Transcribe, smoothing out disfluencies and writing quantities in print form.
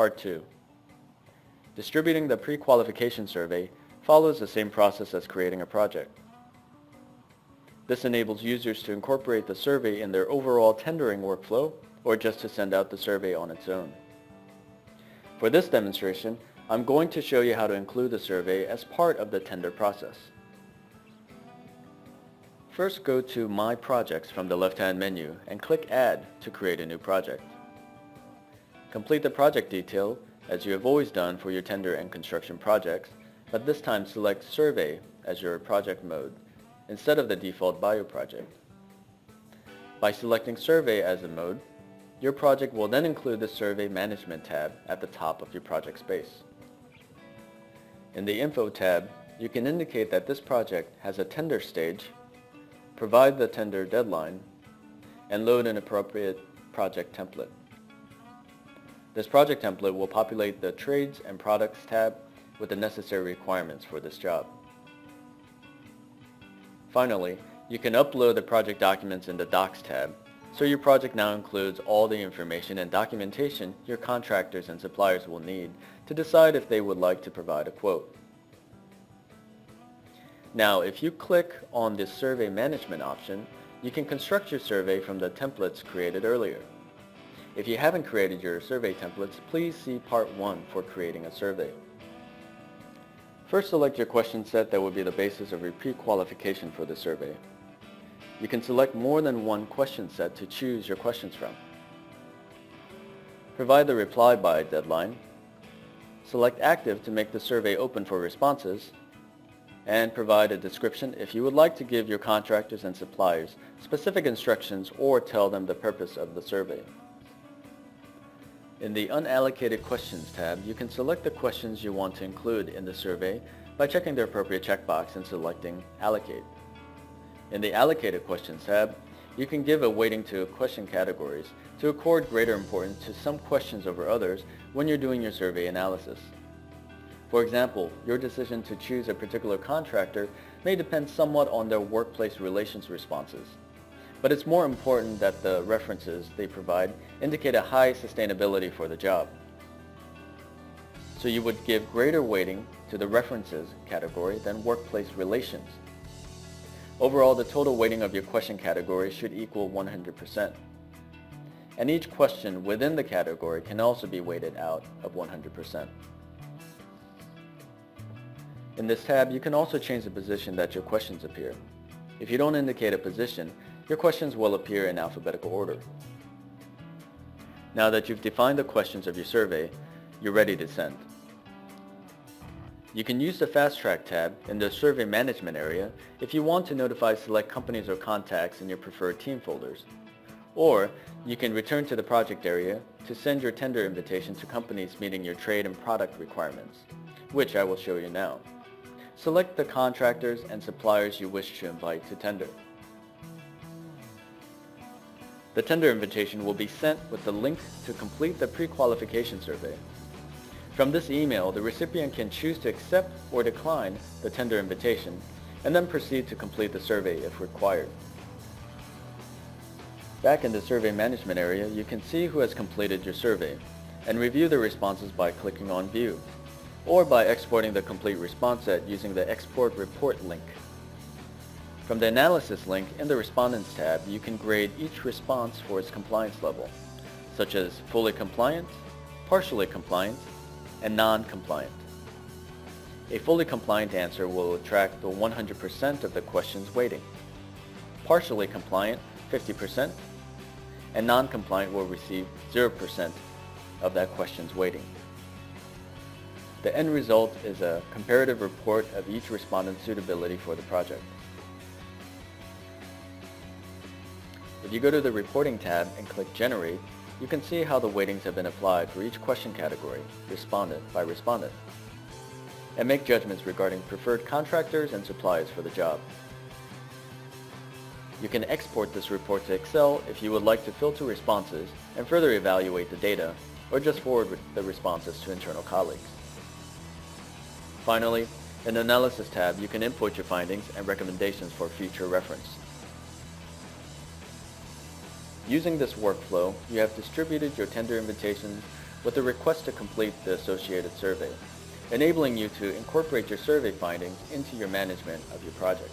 Part 2. Distributing the pre-qualification survey follows the same process as creating a project. This enables users to incorporate the survey in their overall tendering workflow or just to send out the survey on its own. For this demonstration, I'm going to show you how to include the survey as part of the tender process. First, go to My Projects from the left-hand menu and click Add to create a new project. Complete the project detail as you have always done for your tender and construction projects, but this time select Survey as your project mode instead of the default Bio project. By selecting Survey as a mode, your project will then include the Survey Management tab at the top of your project space. In the Info tab, you can indicate that this project has a tender stage, provide the tender deadline, and load an appropriate project template. This project template will populate the Trades and Products tab with the necessary requirements for this job. Finally, you can upload the project documents in the Docs tab, so your project now includes all the information and documentation your contractors and suppliers will need to decide if they would like to provide a quote. Now, if you click on the Survey Management option, you can construct your survey from the templates created earlier. If you haven't created your survey templates, please see Part 1 for creating a survey. First, select your question set that will be the basis of your pre-qualification for the survey. You can select more than one question set to choose your questions from. Provide the reply by deadline. Select Active to make the survey open for responses. And provide a description if you would like to give your contractors and suppliers specific instructions or tell them the purpose of the survey. In the Unallocated Questions tab, you can select the questions you want to include in the survey by checking the appropriate checkbox and selecting Allocate. In the Allocated Questions tab, you can give a weighting to question categories to accord greater importance to some questions over others when you're doing your survey analysis. For example, your decision to choose a particular contractor may depend somewhat on their workplace relations responses. But it's more important that the references they provide indicate a high sustainability for the job. So you would give greater weighting to the references category than workplace relations. Overall, the total weighting of your question category should equal 100%. And each question within the category can also be weighted out of 100%. In this tab, you can also change the position that your questions appear. If you don't indicate a position, your questions will appear in alphabetical order. Now that you've defined the questions of your survey, you're ready to send. You can use the Fast Track tab in the Survey Management area if you want to notify select companies or contacts in your preferred team folders. Or you can return to the project area to send your tender invitation to companies meeting your trade and product requirements, which I will show you now. Select the contractors and suppliers you wish to invite to tender. The tender invitation will be sent with the link to complete the pre-qualification survey. From this email, the recipient can choose to accept or decline the tender invitation and then proceed to complete the survey if required. Back in the Survey Management area, you can see who has completed your survey and review the responses by clicking on View, or by exporting the complete response set using the Export Report link. From the Analysis link in the Respondents tab, you can grade each response for its compliance level, such as fully compliant, partially compliant, and non-compliant. A fully compliant answer will attract the 100% of the question's weighting. Partially compliant, 50%, and non-compliant will receive 0% of that question's weighting. The end result is a comparative report of each respondent's suitability for the project. If you go to the Reporting tab and click Generate, you can see how the weightings have been applied for each question category, respondent by respondent, and make judgments regarding preferred contractors and suppliers for the job. You can export this report to Excel if you would like to filter responses and further evaluate the data, or just forward the responses to internal colleagues. Finally, in the Analysis tab, you can input your findings and recommendations for future reference. Using this workflow, you have distributed your tender invitations with a request to complete the associated survey, enabling you to incorporate your survey findings into your management of your project.